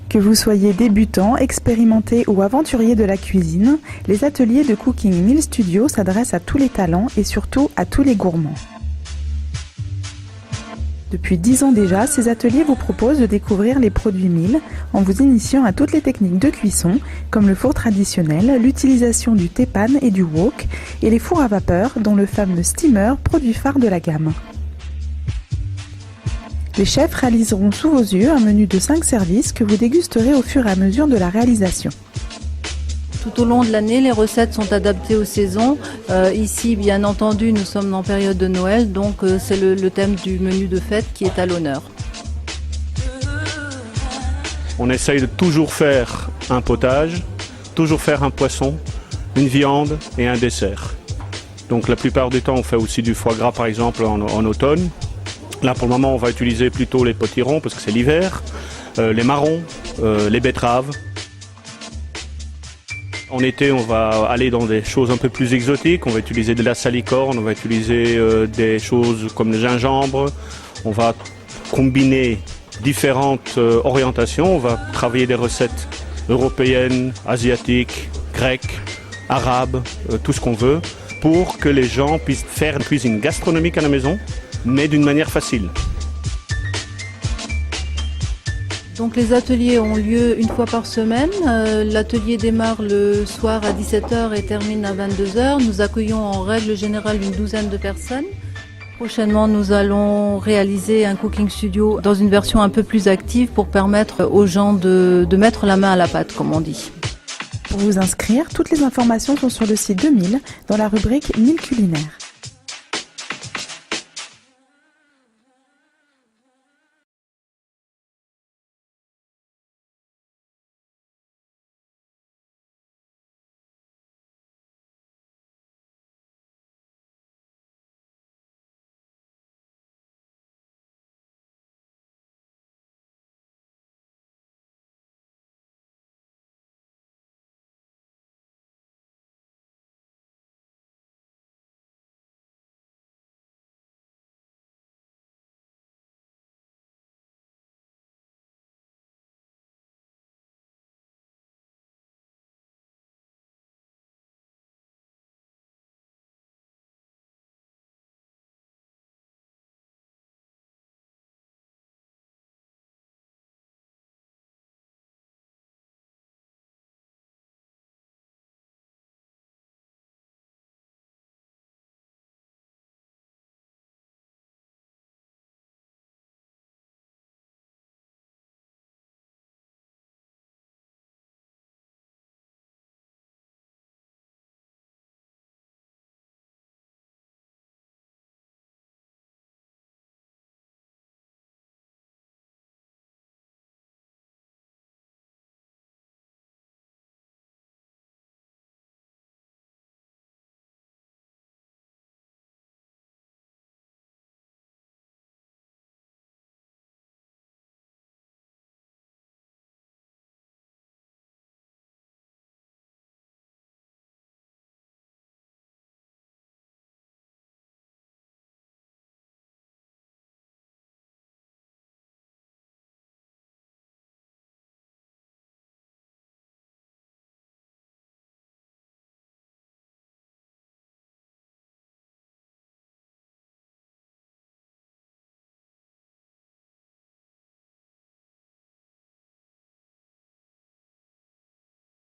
Que vous soyez débutant, expérimenté ou aventurier de la cuisine, les ateliers de Cooking Meal Studio s'adressent à tous les talents et surtout à tous les gourmands. Depuis 10 ans déjà, ces ateliers vous proposent de découvrir les produits Meal en vous initiant à toutes les techniques de cuisson, comme le four traditionnel, l'utilisation du tépan et du wok, et les fours à vapeur, dont le fameux steamer, produit phare de la gamme. Les chefs réaliseront sous vos yeux un menu de 5 services que vous dégusterez au fur et à mesure de la réalisation. Tout au long de l'année, les recettes sont adaptées aux saisons. Ici, bien entendu, nous sommes en période de Noël, donc c'est le thème du menu de fête qui est à l'honneur. On essaye de toujours faire un potage, toujours faire un poisson, une viande et un dessert. Donc la plupart du temps, on fait aussi du foie gras, par exemple, en automne. Là, pour le moment, on va utiliser plutôt les potirons parce que c'est l'hiver, les marrons, les betteraves. En été, on va aller dans des choses un peu plus exotiques. On va utiliser de la salicorne, on va utiliser des choses comme le gingembre. On va combiner différentes orientations. On va travailler des recettes européennes, asiatiques, grecques, arabes, tout ce qu'on veut, pour que les gens puissent faire une cuisine gastronomique à la maison, mais d'une manière facile. Donc les ateliers ont lieu une fois par semaine. L'atelier démarre le soir à 17h et termine à 22h. Nous accueillons en règle générale une douzaine de personnes. Prochainement, nous allons réaliser un cooking studio dans une version un peu plus active pour permettre aux gens de mettre la main à la pâte, comme on dit. Pour vous inscrire, toutes les informations sont sur le site de Meal dans la rubrique Meal culinaire.